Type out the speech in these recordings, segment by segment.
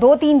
2-3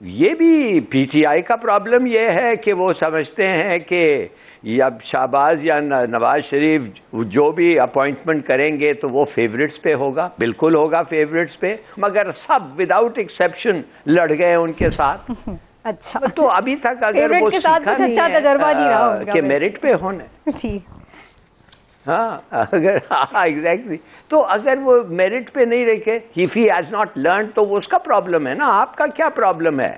یہ بھی P T I کا پرابلم یہ ہے کہ وہ سمجھتے ہیں کہ اب شہباز یا نواز شریف جو بھی اپوائنٹمنٹ کریں گے تو وہ فیورٹس پہ ہوگا، بالکل ہوگا فیورٹس پہ، مگر سب وداؤٹ ایکسیپشن لڑ گئے ان کے ساتھ. اچھا، تو ابھی تک اگر وہ سیکھا نہیں ہے کہ میرٹ پہ ہونا جی ہاں اگر ایگزیکٹلی، تو اگر وہ میرٹ پہ نہیں رکھے if he has not learned تو وہ اس کا پرابلم ہے نا، آپ کا کیا پرابلم ہے؟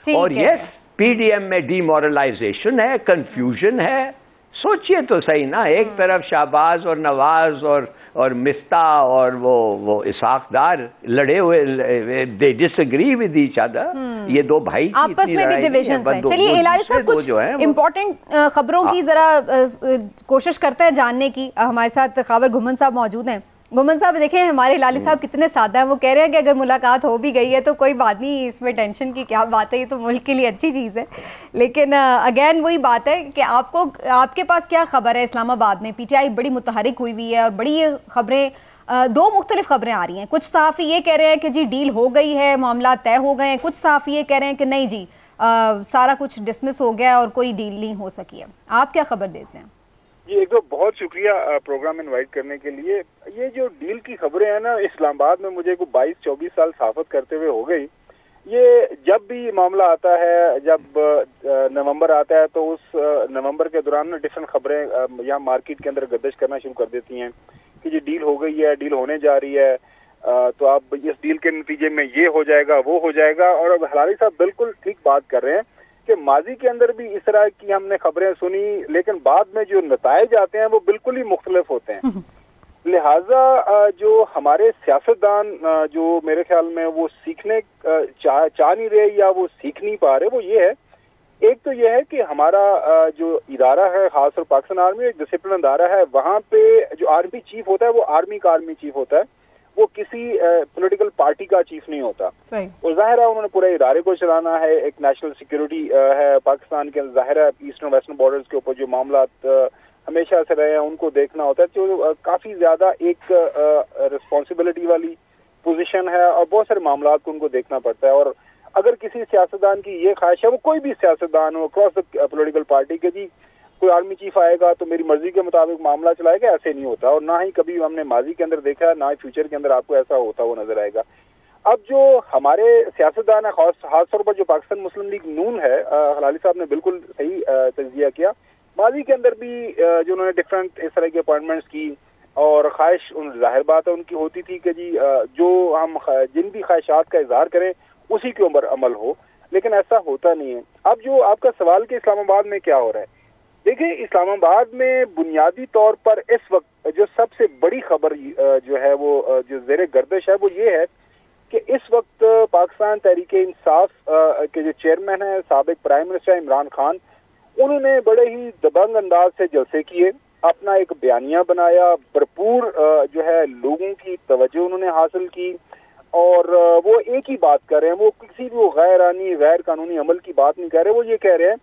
اور یس پی ڈی ایم میں ڈی مورلائزیشن ہے، کنفیوژن ہے. سوچئے تو صحیح نا، ایک طرف شہباز اور نواز اور مفتاح اور وہ اسحاق ڈار لڑے ہوئے، دے ڈس ایگری ود ایچ ادر. یہ دو بھائی آپس میں بھی ڈویژنز ہیں. چلیے ہلالی صاحب کچھ امپورٹنٹ خبروں کی ذرا کوشش کرتے ہیں جاننے کی. ہمارے ساتھ خاور گھمن صاحب موجود ہیں. گھمن صاحب دیکھیں ہمارے ہلالی صاحب کتنے سادہ ہیں، وہ کہہ رہے ہیں کہ اگر ملاقات ہو بھی گئی ہے تو کوئی بات نہیں، اس میں ٹینشن کی کیا بات ہے، یہ تو ملک کے لیے اچھی چیز ہے. لیکن اگین وہی بات ہے کہ آپ کے پاس کیا خبر ہے؟ اسلام آباد میں پی ٹی آئی بڑی متحرک ہوئی ہوئی ہے اور بڑی خبریں، دو مختلف خبریں آ رہی ہیں. کچھ صحافی یہ کہہ رہے ہیں کہ جی ڈیل ہو گئی ہے، معاملات طے ہو گئے ہیں. کچھ صحافی یہ کہہ رہے ہیں کہ نہیں جی سارا کچھ ڈسمس ہو گیا اور کوئی ڈیل نہیں ہو سکی ہے. آپ کیا خبر دیتے ہیں؟ جی ایک تو بہت شکریہ پروگرام انوائٹ کرنے کے لیے. یہ جو ڈیل کی خبریں ہیں نا، اسلام آباد میں مجھے کو 22-24 سال صحافت کرتے ہوئے ہو گئی. یہ جب بھی معاملہ آتا ہے، جب نومبر آتا ہے تو اس نومبر کے دوران ڈفرینٹ خبریں یہاں مارکیٹ کے اندر گردش کرنا شروع کر دیتی ہیں کہ جی ڈیل ہو گئی ہے، ڈیل ہونے جا رہی ہے، تو اب اس ڈیل کے نتیجے میں یہ ہو جائے گا، وہ ہو جائے گا. اور اب ہلالی صاحب بالکل ٹھیک بات کر رہے ہیں کہ ماضی کے اندر بھی اس طرح کی ہم نے خبریں سنی، لیکن بعد میں جو نتائج آتے ہیں وہ بالکل ہی مختلف ہوتے ہیں. لہٰذا جو ہمارے سیاستدان جو میرے خیال میں وہ سیکھنے چاہ نہیں رہے یا وہ سیکھ نہیں پا رہے، وہ یہ ہے، ایک تو یہ ہے کہ ہمارا جو ادارہ ہے خاص طور پاکستان آرمی ایک ڈسپلن ادارہ ہے، وہاں پہ جو آرمی چیف ہوتا ہے وہ آرمی کا آرمی چیف ہوتا ہے، وہ کسی پولیٹیکل پارٹی کا چیف نہیں ہوتا. اور ظاہر ہے انہوں نے پورے ادارے کو چلانا ہے. ایک نیشنل سیکیورٹی ہے پاکستان کے، ظاہر ہے ایسٹرن ویسٹرن بارڈرز کے اوپر جو معاملات ہمیشہ سے رہے ہیں ان کو دیکھنا ہوتا ہے. جو کافی زیادہ ایک رسپانسبلٹی والی پوزیشن ہے اور بہت سارے معاملات کو ان کو دیکھنا پڑتا ہے. اور اگر کسی سیاستدان کی یہ خواہش ہے، وہ کوئی بھی سیاستدان ہو اکراس دا پولیٹیکل پارٹی کے، جی کوئی آرمی چیف آئے گا تو میری مرضی کے مطابق معاملہ چلائے گا، ایسے نہیں ہوتا. اور نہ ہی کبھی ہم نے ماضی کے اندر دیکھا ہے، نہ ہی فیوچر کے اندر آپ کو ایسا ہوتا وہ نظر آئے گا. اب جو ہمارے سیاستدان ہیں، خاص طور پر جو پاکستان مسلم لیگ نون ہے، ہلالی صاحب نے بالکل صحیح تجزیہ کیا. ماضی کے اندر بھی جو انہوں نے ڈفرینٹ اس طرح کی اپوائنٹمنٹس کی اور خواہش ظاہر بات ہے ان کی ہوتی تھی کہ جی جو ہم جن بھی خواہشات کا اظہار کریں اسی کے اوپر عمل ہو، لیکن ایسا ہوتا نہیں ہے. اب جو آپ کا سوال کہ اسلام آباد میں کیا ہو رہا ہے، دیکھیں اسلام آباد میں بنیادی طور پر اس وقت جو سب سے بڑی خبر جو ہے وہ جو زیر گردش ہے وہ یہ ہے کہ اس وقت پاکستان تحریک انصاف کے جو چیئرمین ہیں سابق پرائم منسٹر عمران خان، انہوں نے بڑے ہی دبنگ انداز سے جلسے کیے، اپنا ایک بیانیہ بنایا، بھرپور جو ہے لوگوں کی توجہ انہوں نے حاصل کی، اور وہ ایک ہی بات کر رہے ہیں، وہ کسی بھی غیر آئینی غیر قانونی عمل کی بات نہیں کر رہے. وہ یہ کہہ رہے ہیں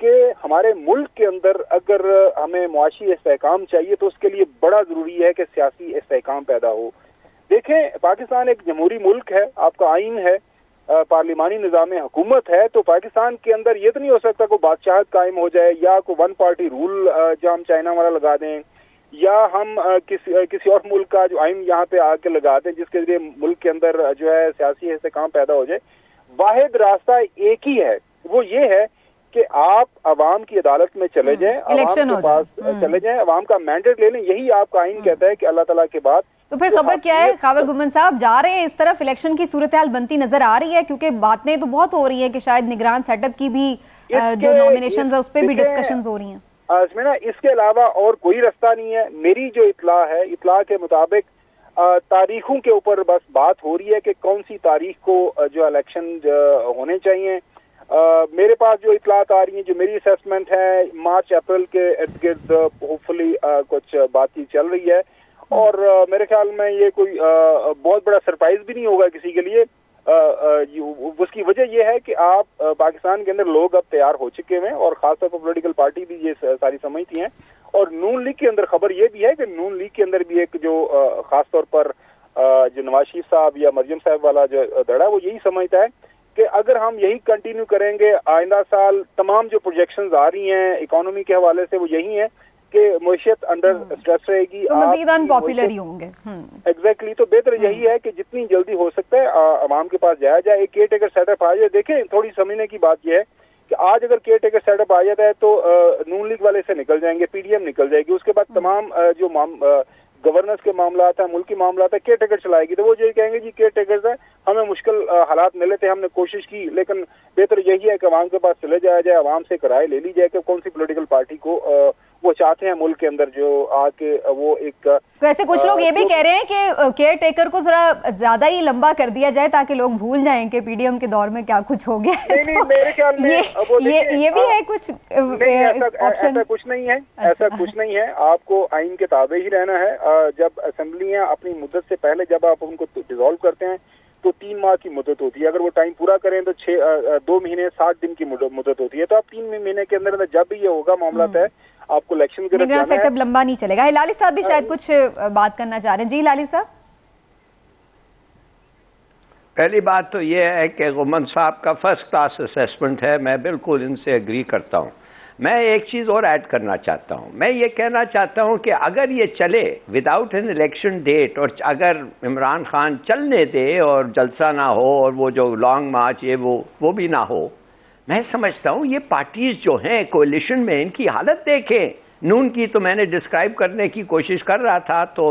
کہ ہمارے ملک کے اندر اگر ہمیں معاشی استحکام چاہیے تو اس کے لیے بڑا ضروری ہے کہ سیاسی استحکام پیدا ہو. دیکھیں پاکستان ایک جمہوری ملک ہے، آپ کا آئین ہے، پارلیمانی نظام حکومت ہے، تو پاکستان کے اندر یہ تو نہیں ہو سکتا کوئی بادشاہت قائم ہو جائے یا کوئی ون پارٹی رول جو ہم چائنا والا لگا دیں، یا ہم کسی اور ملک کا جو آئین یہاں پہ آ کے لگا دیں جس کے ذریعے ملک کے اندر جو ہے سیاسی استحکام پیدا ہو جائے. واحد راستہ ایک ہی ہے، وہ یہ ہے کہ آپ عوام کی عدالت میں چلے جائیں، عوام کے پاس چلے جائیں، عوام کا مینڈیٹ لے لیں. یہی آپ کا آئین کہتا ہے کہ اللہ تعالیٰ کے بعد. تو پھر خبر کیا ہے خاور گھمن صاحب؟ جا رہے ہیں اس طرف، الیکشن کی صورتحال بنتی نظر آ رہی ہے، کیونکہ باتیں تو بہت ہو رہی ہیں کہ شاید نگران سیٹ اپ کی بھی جو نامینیشنز ہیں اس پہ بھی ڈسکشنز ہو رہی ہیں. اس کے علاوہ اور کوئی رستہ نہیں ہے. میری جو اطلاع ہے، اطلاع کے مطابق تاریخوں کے اوپر بس بات ہو رہی ہے کہ کون سی تاریخ کو جو الیکشن ہونے چاہیے. میرے پاس جو اطلاعات آ رہی ہیں، جو میری اسیسمنٹ ہے، مارچ اپریل کے ارد گرد ہوپ فلی کچھ بات چیت چل رہی ہے، اور میرے خیال میں یہ کوئی بہت بڑا سرپرائز بھی نہیں ہوگا کسی کے لیے. اس کی وجہ یہ ہے کہ آپ پاکستان کے اندر لوگ اب تیار ہو چکے ہیں، اور خاص طور پر پولیٹیکل پارٹی بھی یہ ساری سمجھتی ہیں. اور نون لیگ کے اندر خبر یہ بھی ہے کہ نون لیگ کے اندر بھی ایک جو خاص طور پر جو نواز شریف صاحب یا مریم صاحب والا جو دھڑا، وہ یہی سمجھتا ہے کہ اگر ہم یہی کنٹینیو کریں گے آئندہ سال تمام جو پروجیکشنز آ رہی ہیں اکانومی کے حوالے سے وہ یہی ہیں کہ معیشت انڈر اسٹریس رہے گی, تو مزید انپاپولر ہی ہوں گے. ایگزیکٹلی, تو بہتر یہی ہے کہ جتنی جلدی ہو سکتا ہے عوام کے پاس جایا جائے, ایک کیئر ٹیکر سیٹ اپ آ جائے. دیکھیں تھوڑی سمجھنے کی بات یہ ہے کہ آج اگر کیئر ٹیکر سیٹ اپ آ جاتا ہے تو نون لیگ والے سے نکل جائیں گے, پی ڈی ایم نکل جائے گی, اس کے بعد تمام جو گورننس کے معاملات ہیں, ملکی معاملات ہیں, کیئر ٹیکر چلائے گی. تو وہ جو کہیں گے جی کیئر ٹیکرز ہیں, ہمیں مشکل حالات ملے تھے, ہم نے کوشش کی, لیکن بہتر یہی ہے کہ عوام کے پاس چلے جایا جائے, عوام سے رائے لے لی جائے کہ کون سی پولیٹیکل پارٹی کو وہ چاہتے ہیں ملک کے اندر جو آ کے وہ ایک. ویسے کچھ لوگ یہ بھی کہہ رہے ہیں کہ کیئر ٹیکر کو ذرا زیادہ ہی لمبا کر دیا جائے تاکہ لوگ بھول جائیں کہ پی ڈی ایم کے دور میں کیا کچھ ہو گیا. نہیں, میرے خیال میں یہ بھی ہے کچھ آپشن. ایسا کچھ نہیں ہے, ایسا کچھ نہیں ہے. آپ کو آئین کے تابع ہی رہنا ہے. جب اسمبلیاں اپنی مدت سے پہلے جب آپ ان کو ڈیزالو کرتے ہیں تو 3 ماہ کی مدت ہوتی ہے. اگر وہ ٹائم پورا کریں تو 2 مہینے 60 دن کی مدت ہوتی ہے. تو آپ 3 مہینے کے اندر جب بھی یہ ہوگا معاملات ہے آپ کو الیکشن کے لیکن سیٹ اپ لمبا نہیں چلے گا. ہلالی صاحب بھی شاید کچھ بات کرنا چاہ رہے ہیں. جی ہلالی صاحب. پہلی بات تو یہ ہے کہ غمن صاحب کا فرسٹ کلاس اسیسمنٹ ہے, میں بالکل ان سے اگری کرتا ہوں. میں ایک چیز اور ایڈ کرنا چاہتا ہوں. میں یہ کہنا چاہتا ہوں کہ اگر یہ چلے وداؤٹ این الیکشن ڈیٹ, اور اگر عمران خان چلنے دے اور جلسہ نہ ہو اور وہ جو لانگ مارچ یہ وہ بھی نہ ہو, میں سمجھتا ہوں یہ پارٹیز جو ہیں کولیشن میں ان کی حالت دیکھیں. نون کی تو میں نے ڈسکرائب کرنے کی کوشش کر رہا تھا تو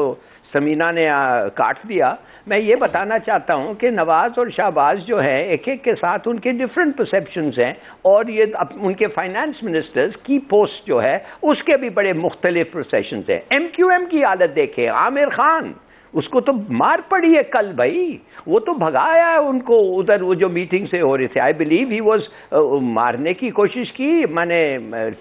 سمینہ نے کاٹ دیا. میں یہ بتانا چاہتا ہوں کہ نواز اور شہباز جو ہے ایک ایک کے ساتھ ان کے ڈفرینٹ پرسیپشنز ہیں, اور یہ ان کے فائنانس منسٹرز کی پوسٹ جو ہے اس کے بھی بڑے مختلف پرسیپشنز ہیں. ایم کیو ایم کی حالت دیکھیں, عامر خان اس کو تو مار پڑی ہے کل بھائی, وہ تو بھگایا ہے ان کو ادھر, وہ جو میٹنگ سے ہو رہے تھے. آئی بلیو ہی واز مارنے کی کوشش کی, میں نے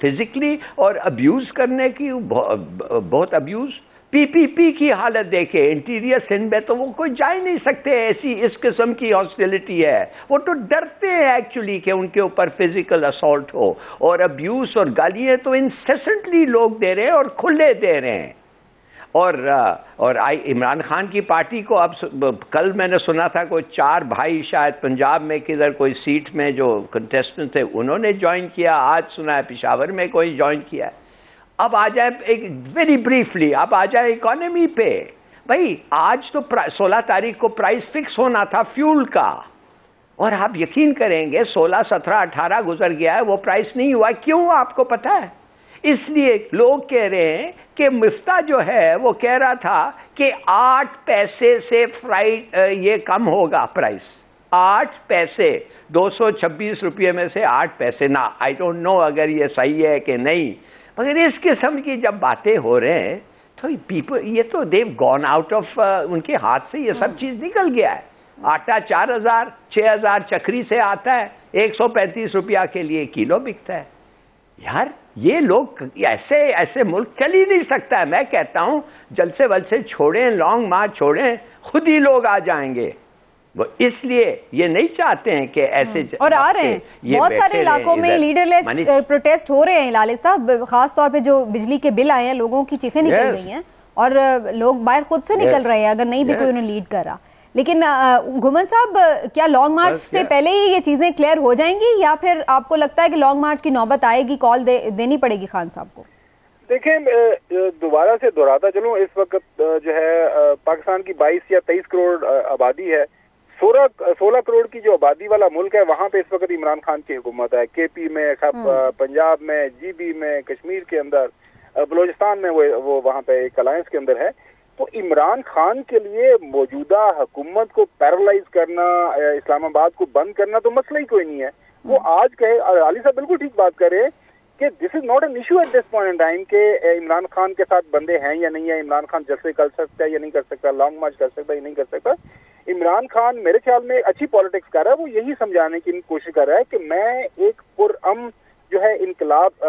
فزیکلی, اور ابیوز کرنے کی, بہت ابیوز. پی کی حالت دیکھے, انٹیریئر سندھ میں تو وہ کوئی جا ہی نہیں سکتے, ایسی اس قسم کی ہاسٹیلٹی ہے. وہ تو ڈرتے ہیں ایکچولی کہ ان کے اوپر فزیکل اسالٹ ہو, اور ابیوز اور گالیاں تو انسیسنٹلی لوگ دے رہے ہیں اور کھلے دے رہے ہیں. اور عمران خان کی پارٹی کو اب کل میں نے سنا تھا کوئی 4 بھائی شاید پنجاب میں کدھر کوئی سیٹ میں جو کنٹیسٹنٹ تھے انہوں نے جوائن کیا, آج سنا ہے پشاور میں کوئی جوائن کیا. اب آ جائے ایک ویری بریفلی, اب آ جائے اکانومی پہ. بھائی آج تو 16 تاریخ کو پرائز فکس ہونا تھا فیول کا, اور آپ یقین کریں گے 16, 17, 18 گزر گیا ہے, وہ پرائز نہیں ہوا. کیوں آپ کو پتا ہے؟ اس لیے لوگ کہہ رہے ہیں کہ مفتہ جو ہے وہ کہہ رہا تھا کہ 8 پیسے سے یہ کم ہوگا پرائز. 8 پیسے, 226 روپے میں سے 8 پیسے. نا آئی ڈونٹ نو اگر یہ صحیح ہے کہ نہیں, مگر اس قسم کی جب باتیں ہو رہے ہیں تو یہ تو دیو گون آؤٹ آف ان کے ہاتھ سے یہ سب چیز نکل گیا ہے. آٹا 4000 6000 چکری سے آتا ہے, 135 روپیہ کے لیے کلو بکتا ہے. یار یہ لوگ ایسے ملک چل ہی نہیں سکتا ہے. میں کہتا ہوں جلسے ولسے چھوڑیں, لانگ مارچ چھوڑیں, خود ہی لوگ آ جائیں گے. وہ اس لیے یہ نہیں چاہتے ہیں کہ ایسے, اور آ رہے ہیں بہت سارے علاقوں میں لیڈر لیس پروٹیسٹ ہو رہے ہیں ہلالی صاحب. خاص طور پہ جو بجلی کے بل آئے ہیں, لوگوں کی چیخیں نکل رہی ہیں, اور لوگ باہر خود سے نکل رہے ہیں اگر نہیں بھی کوئی انہیں لیڈ کر رہا. لیکن گھمن صاحب, کیا لانگ مارچ سے پہلے ہی یہ چیزیں کلیئر ہو جائیں گی, یا پھر آپ کو لگتا ہے کہ لانگ مارچ کی نوبت آئے گی, کال دینی پڑے گی خان صاحب کو؟ دیکھیں دوبارہ سے دہراتا چلوں, اس وقت جو ہے پاکستان کی 22 یا 23 کروڑ آبادی ہے. 16 کروڑ کی جو آبادی والا ملک ہے وہاں پہ اس وقت عمران خان کی حکومت ہے. کے پی میں, پنجاب میں, جی بی میں, کشمیر کے اندر, بلوچستان میں وہ وہاں پہ ایک الائنس کے اندر ہے. تو عمران خان کے لیے موجودہ حکومت کو پیرالائز کرنا, اسلام آباد کو بند کرنا تو مسئلہ ہی کوئی نہیں ہے. وہ آج کہے, علی صاحب بالکل ٹھیک بات کر رہے ہیں کہ this is not an issue at this point in time کہ عمران خان کے ساتھ بندے ہیں یا نہیں ہے, عمران خان جلسے کر سکتا ہے یا نہیں کر سکتا, لانگ مارچ کر سکتا ہے یا نہیں کر سکتا. عمران خان میرے خیال میں اچھی پالیٹکس کر رہا ہے. وہ یہی سمجھانے کی کوشش کر رہا ہے کہ میں ایک پرامن جو ہے انقلاب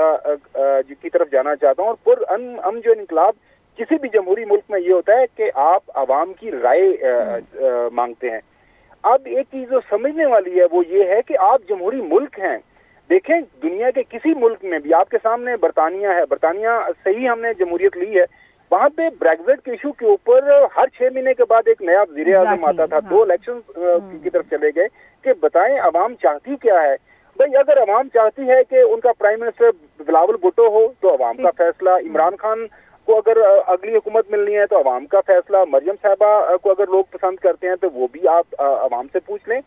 کی طرف جانا چاہتا ہوں, اور پرامن جو انقلاب کسی بھی جمہوری ملک میں یہ ہوتا ہے کہ آپ عوام کی رائے مانگتے ہیں. اب ایک چیز جو سمجھنے والی ہے وہ یہ ہے کہ آپ جمہوری ملک ہیں. دیکھیں دنیا کے کسی ملک میں بھی, آپ کے سامنے برطانیہ ہے, برطانیہ سے ہی ہم نے جمہوریت لی ہے, وہاں پہ بریگزٹ کے ایشو کے اوپر ہر 6 مہینے کے بعد ایک نیا وزیر اعظم آتا تھا. 2 الیکشن کی طرف چلے گئے کہ بتائیں عوام چاہتی کیا ہے. بھائی اگر عوام چاہتی ہے کہ ان کا پرائم منسٹر بلاول بھٹو ہو تو عوام کا فیصلہ, عمران خان کو اگر اگلی حکومت ملنی ہے تو عوام کا فیصلہ, مریم صاحبہ کو اگر لوگ پسند کرتے ہیں تو وہ بھی آپ عوام سے پوچھ لیں.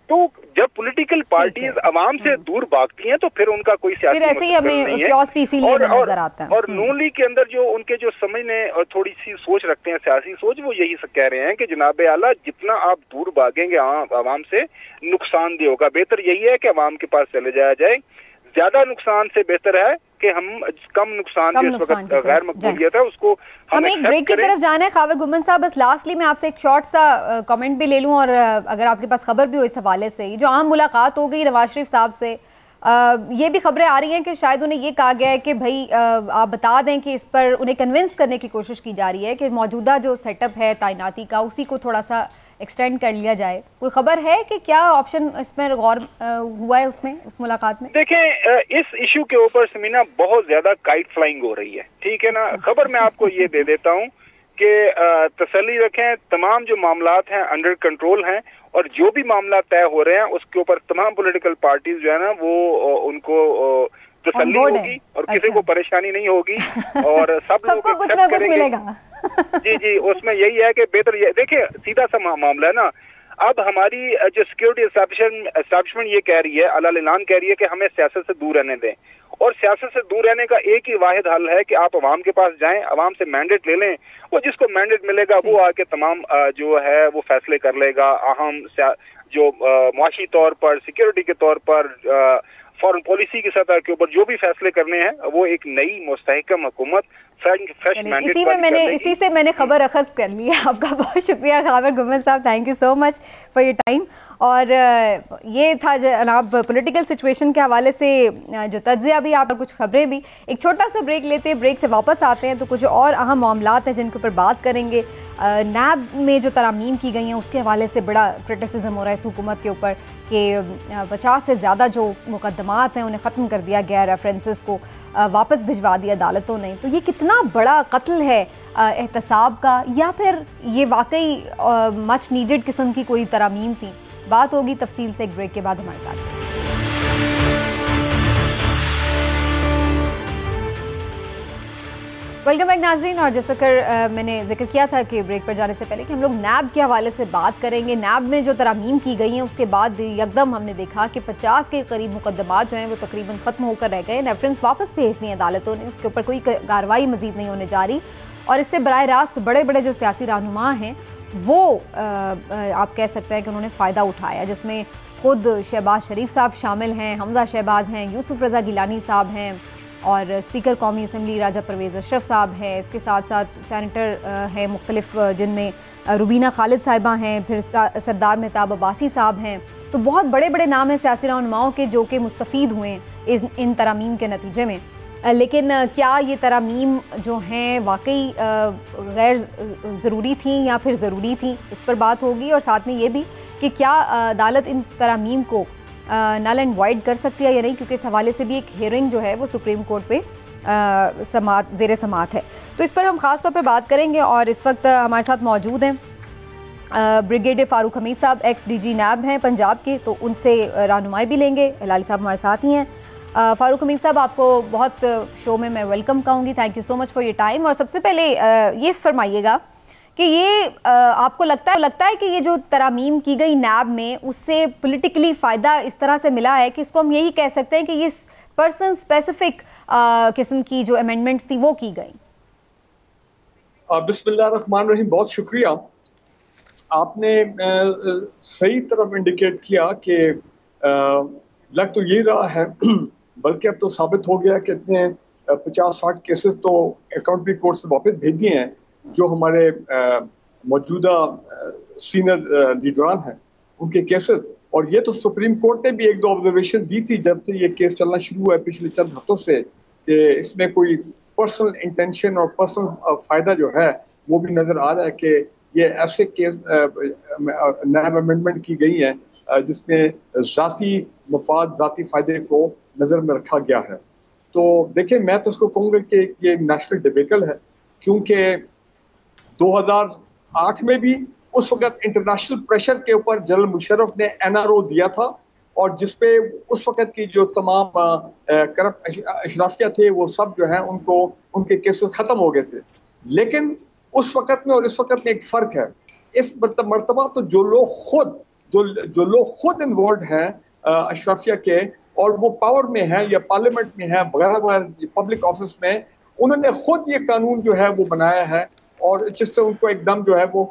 تو جب پولیٹیکل پارٹیز عوام سے دور بھاگتی ہیں تو پھر ان کا کوئی سیاسی مستقبل نہیں ہے. اور نون لیگ کے اندر جو ان کے جو سمجھنے اور تھوڑی سی سوچ رکھتے ہیں, سیاسی سوچ, وہ یہی کہہ رہے ہیں کہ جناب اعلیٰ جتنا آپ دور بھاگیں گے عوام سے نقصان دہ ہوگا. بہتر یہی ہے کہ عوام کے پاس چلے جایا جائے. زیادہ نقصان سے بہتر ہے کہ ہم کم نقصان جو اس وقت غیر مقبولیت ہے اس کو ہم ایک بریک کی طرف جانا ہے. خاور گمن صاحب, بس لاسٹلی میں آپ سے ایک شارٹ سا کمنٹ بھی لے لوں, اور اگر آپ کے پاس خبر بھی ہو اس حوالے سے. جو عام ملاقات ہو گئی نواز شریف صاحب سے, یہ بھی خبریں آ رہی ہیں کہ شاید انہیں یہ کہا گیا ہے کہ بھائی آپ بتا دیں کہ اس پر انہیں کنونس کرنے کی کوشش کی جا رہی ہے کہ موجودہ جو سیٹ اپ ہے تعیناتی کا اسی کو تھوڑا سا ایکسٹینڈ کر لیا جائے. کوئی خبر ہے کہ کیا آپشن اس میں غور ہوا ہے اس ملاقات میں؟ دیکھیں اس ایشو کے اوپر سمینا بہت زیادہ کائٹ فلائنگ ہو رہی ہے, ٹھیک ہے نا. خبر میں آپ کو یہ دے دیتا ہوں کہ تسلی رکھیں, تمام جو معاملات ہیں انڈر کنٹرول ہیں, اور جو بھی معاملات طے ہو رہے ہیں اس کے اوپر تمام پولیٹیکل پارٹیز جو ہے نا وہ ان کو تسلی ہوگی اور کسی کو پریشانی نہیں ہوگی, اور سب لوگ کچھ نہ کچھ ملے گا. جی اس میں یہی ہے کہ بہتر دیکھیں سیدھا سا معاملہ ہے نا. اب ہماری جو سیکورٹی اسٹیبلشمنٹ یہ کہہ رہی ہے, اعلان کہہ رہی ہے کہ ہمیں سیاست سے دور رہنے دیں, اور سیاست سے دور رہنے کا ایک ہی واحد حل ہے کہ آپ عوام کے پاس جائیں, عوام سے مینڈیٹ لے لیں, اور جس کو مینڈیٹ ملے گا وہ آ کے تمام جو ہے وہ فیصلے کر لے گا. اہم جو معاشی طور پر, سیکورٹی کے طور پر, فارن پالیسی کی سطح کے اوپر جو بھی فیصلے کرنے ہیں وہ ایک نئی مستحکم حکومت فریش مینڈیٹ. اسی سے میں نے خبر اخذ کر لی ہے. آپ کا بہت شکریہ خاور گمن صاحب, thank you so much for your time. اور یہ تھا جناب پولیٹیکل سچویشن کے حوالے سے جو تجزیہ بھی, آپ کچھ خبریں بھی. ایک چھوٹا سا بریک لیتے ہیں, بریک سے واپس آتے ہیں تو کچھ اور اہم معاملات ہیں جن کے اوپر بات کریں گے. نیب میں جو ترامیم کی گئی ہیں اس کے حوالے سے بڑا کرٹیسزم ہو رہا ہے اس حکومت کے اوپر کہ 50 سے زیادہ جو مقدمات ہیں انہیں ختم کر دیا گیا, ریفرنسز کو واپس بھجوا دیا عدالتوں نے. تو یہ کتنا بڑا قتل ہے احتساب کا, یا پھر یہ واقعی مچ نیڈڈ قسم کی کوئی ترامیم تھی؟ بات ہوگی تفصیل سے ایک بریک کے بعد ہمارے ساتھ. ویلکم بیک ناظرین. اور جیسا کہ میں نے ذکر کیا تھا کہ بریک پر جانے سے پہلے کہ ہم لوگ نیب کے حوالے سے بات کریں گے. نیب میں جو ترامیم کی گئی ہیں اس کے بعد یکدم ہم نے دیکھا کہ 50 کے قریب مقدمات جو ہیں وہ تقریباً ختم ہو کر رہ گئے. ریفرنس واپس بھیج دی عدالتوں نے, اس کے اوپر کوئی کارروائی مزید نہیں ہونے جا رہی, اور اس سے براہ راست بڑے بڑے جو سیاسی رہنما ہیں وہ آپ کہہ سکتے ہیں کہ انہوں نے فائدہ اٹھایا, جس میں خود شہباز شریف صاحب شامل ہیں, حمزہ شہباز ہیں, یوسف رضا گیلانی صاحب ہیں, اور اسپیکر قومی اسمبلی راجہ پرویز اشرف صاحب ہیں. اس کے ساتھ ساتھ سینیٹر ہیں مختلف جن میں روبینہ خالد صاحبہ ہیں, پھر سردار مہتاب عباسی صاحب ہیں. تو بہت بڑے بڑے نام ہیں سیاسی رہنماؤں کے جو کہ مستفید ہوئے ان ترامیم کے نتیجے میں. لیکن کیا یہ ترامیم جو ہیں واقعی غیر ضروری تھیں یا پھر ضروری تھیں, اس پر بات ہوگی. اور ساتھ میں یہ بھی کہ کیا عدالت ان ترامیم کو نل اینڈ وائڈ کر سکتی ہے یا نہیں, کیونکہ اس حوالے سے بھی ایک ہیئرنگ جو ہے وہ سپریم کورٹ پہ زیر سماعت ہے. تو اس پر ہم خاص طور پر بات کریں گے. اور اس وقت ہمارے ساتھ موجود ہیں بریگیڈیئر فاروق حمید صاحب, ایکس ڈی جی نیب ہیں پنجاب کے, تو ان سے رہنمائی بھی لیں گے. ہلالی صاحب ہمارے ساتھ ہی ہیں. فاروق حمید صاحب, آپ کو بہت شو میں ویلکم کہوں گی. Thank you so much for your time. اور سب سے پہلے یہ فرمائیے گا کہ یہ آپ کو لگتا ہے کہ یہ جو ترامیم کی گئی نیب میں اس سے پولیٹیکلی فائدہ اس طرح سے ملا ہے کہ اس کو ہم یہی کہہ سکتے ہیں کہ یہ پرسن اسپیسیفک قسم کی جو امینڈمنٹس تھی وہ کی گئی؟ بسم اللہ الرحمن الرحیم. بہت شکریہ. آپ نے صحیح طرف انڈیکیٹ کیا کہ لگ تو یہی رہا ہے, بلکہ اب تو ثابت ہو گیا کہ اتنے 50-60 کیسز تو اکاؤنٹری کورٹ سے واپس بھیج دیے ہیں جو ہمارے موجودہ سینئر لیڈران ہیں ان کے کیسز. اور یہ تو سپریم کورٹ نے بھی 1-2 آبزرویشن دی تھی جب سے یہ کیس چلنا شروع ہوا ہے پچھلے چند ہفتوں سے, کہ اس میں کوئی پرسنل انٹینشن اور پرسنل فائدہ جو ہے وہ بھی نظر آ رہا ہے کہ یہ ایسے کیس نیب امینڈمنٹ کی گئی ہیں جس میں ذاتی مفاد, ذاتی فائدے کو نظر میں رکھا گیا ہے. تو دیکھیں, میں تو اس کو کہوں گا کہ یہ نیشنل ڈیبیکل ہے. کیونکہ 2008 میں بھی اس وقت انٹرنیشنل پریشر کے اوپر جنرل مشرف نے NRO دیا تھا، اور جس پہ اس وقت کی جو تمام کرپٹ اشرافیہ تھے وہ سب جو ہے ان کے کیسز ختم ہو گئے تھے. لیکن اس وقت میں اور اس وقت میں ایک فرق ہے. اس مرتبہ تو جو لوگ خود انوالوڈ ہیں اشرافیہ کے، اور وہ پاور میں ہیں یا پارلیمنٹ میں ہیں وغیرہ وغیرہ پبلک آفس میں، انہوں نے خود یہ قانون جو ہے وہ بنایا ہے، اور جس سے ان کو ایک دم جو ہے وہ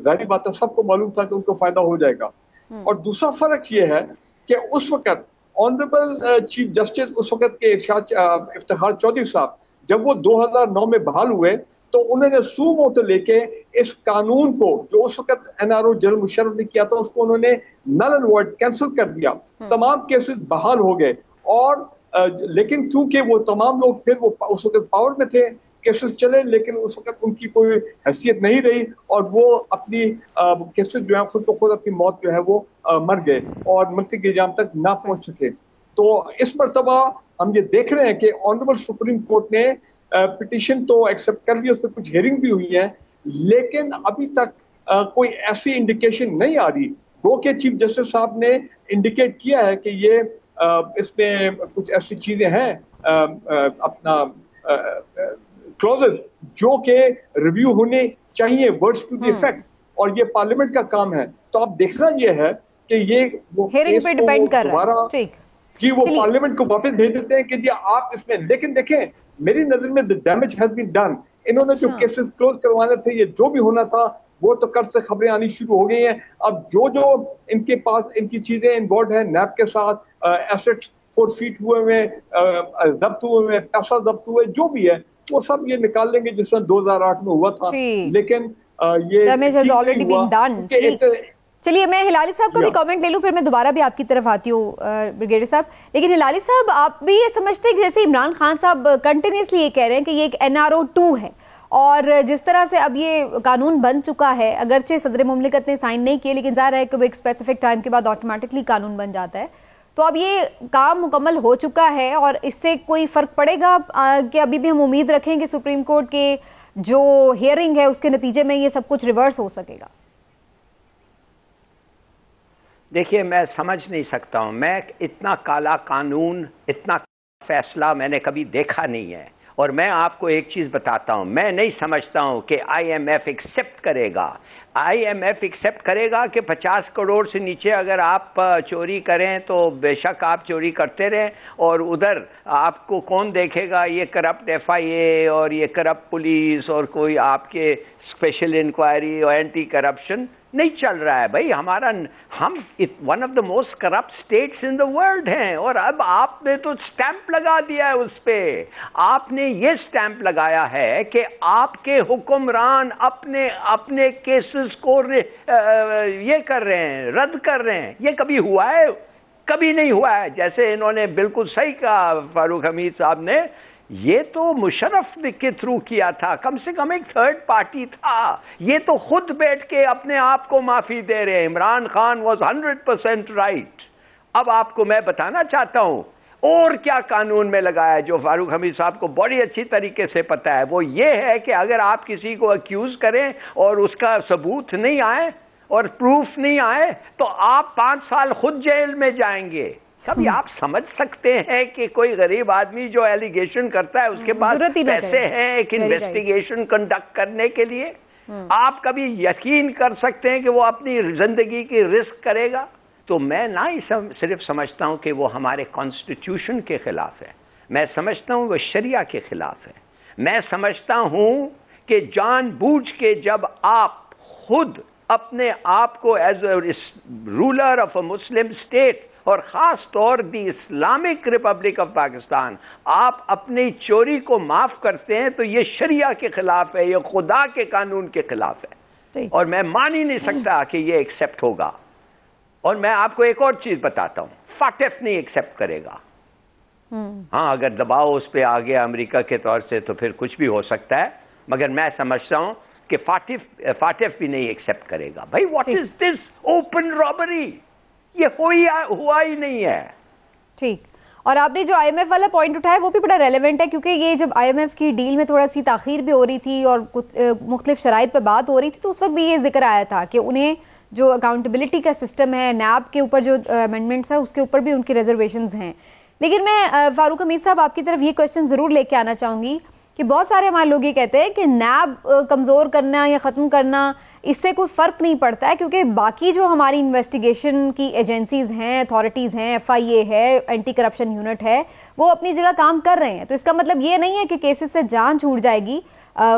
ظاہری بات ہے سب کو معلوم تھا کہ ان کو فائدہ ہو جائے گا. اور دوسرا فرق یہ ہے کہ اس وقت آنریبل چیف جسٹس اس وقت کے افتخار چودھری صاحب جب وہ 2009 میں بحال ہوئے تو انہوں نے سو موٹو لے کے اس قانون کو جو اس وقت NRO جنرل مشرف نے کیا تھا اس کو انہوں نے نل اینڈ وائڈ کینسل کر دیا. تمام کیسز بحال ہو گئے. اور لیکن کیونکہ وہ تمام لوگ پھر وہ اس وقت پاور میں تھے، کیسز چلے، لیکن اس وقت ان کی کوئی حیثیت نہیں رہی، اور وہ اپنی کیسز جو ہے خود بخود اپنی موت جو ہے وہ مر گئے اور ملک کے جام تک نہ پہنچ سکے. تو اس مرتبہ ہم یہ دیکھ رہے ہیں کہ آنریبل سپریم کورٹ نے پٹیشن تو ایکسیپٹ کر لی، اس پہ کچھ ہیئرنگ بھی ہوئی ہے، لیکن ابھی تک کوئی ایسی انڈیکیشن نہیں آ رہی. وہ کہ چیف جسٹس صاحب نے انڈیکیٹ کیا ہے کہ یہ اس میں کچھ ایسی چیزیں ہیں اپنا کلوزز جو کہ ریویو ہونے چاہیے ورڈز ٹو دی ایفیکٹ، اور یہ پارلیمنٹ کا کام ہے. تو اب دیکھنا یہ ہے کہ یہ وہ ہیئرنگ پہ ڈیپینڈ کر رہا ہے. ٹھیک جی، وہ پارلیمنٹ کو واپس بھیج دیتے ہیں کہ جی آپ اس میں، لیکن دیکھیں میری نظر میں the damage has been done. انہوں نے جو کیسز کلوز کروانے تھے، یہ جو بھی ہونا تھا وہ تو کل سے خبریں آنی شروع ہو گئی ہیں. اب جو ان کے پاس ان کی چیزیں انوالوڈ ہیں نیب کے ساتھ، ایسٹ فورفیٹ ہوئے ہیں، ضبط ہوئے ہیں، پیسہ ضبط ہوئے، جو بھی ہے وہ سب یہ نکال لیں گے جس طرح 2008 میں ہوا تھا. لیکن یہ damage has already been done. چلیے میں ہلالی صاحب کا بھی کامنٹ لے لوں، پھر میں دوبارہ بھی آپ کی طرف آتی ہوں بریگیڈیئر صاحب. لیکن ہلالی صاحب آپ بھی یہ سمجھتے ہیں کہ جیسے عمران خان صاحب کنٹینیوسلی یہ کہہ رہے ہیں کہ یہ ایک NRO 2 ہے، اور جس طرح سے اب یہ قانون بن چکا ہے، اگرچہ صدر مملکت نے سائن نہیں کیے لیکن ظاہر ہے کہ وہ ایک اسپیسیفک ٹائم کے بعد آٹومیٹکلی قانون بن جاتا ہے، تو اب یہ کام مکمل ہو چکا ہے، اور اس سے کوئی فرق پڑے گا کہ ابھی بھی ہم امید رکھیں کہ سپریم کورٹ کے جو ہیئرنگ ہے اس کے نتیجے میں یہ سب کچھ ریورس ہو سکے گا؟ دیکھیے میں سمجھ نہیں سکتا ہوں، میں اتنا کالا قانون، اتنا فیصلہ میں نے کبھی دیکھا نہیں ہے. اور میں آپ کو ایک چیز بتاتا ہوں، میں نہیں سمجھتا ہوں کہ IMF ایکسیپٹ کرے گا. IMF ایکسیپٹ کرے گا کہ 50 کروڑ سے نیچے اگر آپ چوری کریں تو بے شک آپ چوری کرتے رہیں، اور ادھر آپ کو کون دیکھے گا؟ یہ کرپٹ FIA اور یہ کرپٹ پولیس اور کوئی آپ کے اسپیشل انکوائری اور اینٹی کرپشن نہیں چل رہا ہے. بھائی ہم one of the most corrupt states in the world ہیں، اور اب آپ نے تو اسٹیمپ لگا دیا ہے اس پہ. آپ نے یہ اسٹیمپ لگایا ہے کہ آپ کے حکمران اپنے کیسز کو یہ کر رہے ہیں، رد کر رہے ہیں. یہ کبھی ہوا ہے؟ کبھی نہیں ہوا ہے. جیسے انہوں نے بالکل صحیح کہا فاروق حمید صاحب نے، یہ تو مشرف کے تھرو کیا تھا، کم سے کم ایک تھرڈ پارٹی تھا. یہ تو خود بیٹھ کے اپنے آپ کو معافی دے رہے ہیں. Imran Khan was 100% right. اب آپ کو میں بتانا چاہتا ہوں اور کیا قانون میں لگایا ہے جو فاروق حمید صاحب کو بڑی اچھی طریقے سے پتا ہے. وہ یہ ہے کہ اگر آپ کسی کو اکیوز کریں اور اس کا ثبوت نہیں آئے اور پروف نہیں آئے تو آپ 5 سال خود جیل میں جائیں گے. کبھی آپ سمجھ سکتے ہیں کہ کوئی غریب آدمی جو ایلیگیشن کرتا ہے اس کے پاس پیسے ہیں ایک انویسٹیگیشن کنڈکٹ کرنے کے لیے؟ آپ کبھی یقین کر سکتے ہیں کہ وہ اپنی زندگی کی رسک کرے گا؟ تو میں نہ ہی صرف سمجھتا ہوں کہ وہ ہمارے کانسٹیٹیوشن کے خلاف ہے، میں سمجھتا ہوں وہ شریعہ کے خلاف ہے. میں سمجھتا ہوں کہ جان بوجھ کے جب آپ خود اپنے آپ کو as a ruler of a Muslim state اور خاص طور the Islamic republic of Pakistan آپ اپنی چوری کو معاف کرتے ہیں تو یہ شریعہ کے خلاف ہے، یہ خدا کے قانون کے خلاف ہے، اور میں مان ہی نہیں سکتا کہ یہ ایکسیپٹ ہوگا. اور میں آپ کو ایک اور چیز بتاتا ہوں، فاٹف نہیں ایکسیپٹ کرے گا. ہاں اگر دباؤ اس پہ آ گیا امریکہ کے طور سے تو پھر کچھ بھی ہو سکتا ہے، مگر میں سمجھتا ہوں کہ فاٹف بھی نہیں ایکسیپٹ کرے گا. بھائی what is this open rabri? یہ ہوا ہی نہیں ہے. ٹھیک. اور آپ نے جو IMF والا پوائنٹ اٹھایا وہ بھی بڑا ریلیونٹ ہے، کیونکہ یہ جب IMF کی ڈیل میں تھوڑا سی تاخیر بھی ہو رہی تھی اور مختلف شرائط پہ بات ہو رہی تھی، تو اس وقت بھی یہ ذکر آیا تھا کہ انہیں جو اکاؤنٹیبلٹی کا سسٹم ہے، نیب کے اوپر جو امینڈمنٹس ہیں اس کے اوپر بھی ان کی ریزرویشنز ہیں. لیکن میں فاروق حمید صاحب آپ کی طرف یہ کوشچن ضرور لے کے آنا چاہوں گی کہ بہت سارے ہمارے لوگ یہ کہتے ہیں کہ نیب کمزور کرنا یا ختم کرنا اس سے کوئی فرق نہیں پڑتا ہے، کیونکہ باقی جو ہماری انویسٹیگیشن کی ایجنسیز ہیں، اتھارٹیز ہیں، FIA ہے، اینٹی کرپشن یونٹ ہے، وہ اپنی جگہ کام کر رہے ہیں. تو اس کا مطلب یہ نہیں ہے کہ کیسز سے جان چھوٹ جائے گی،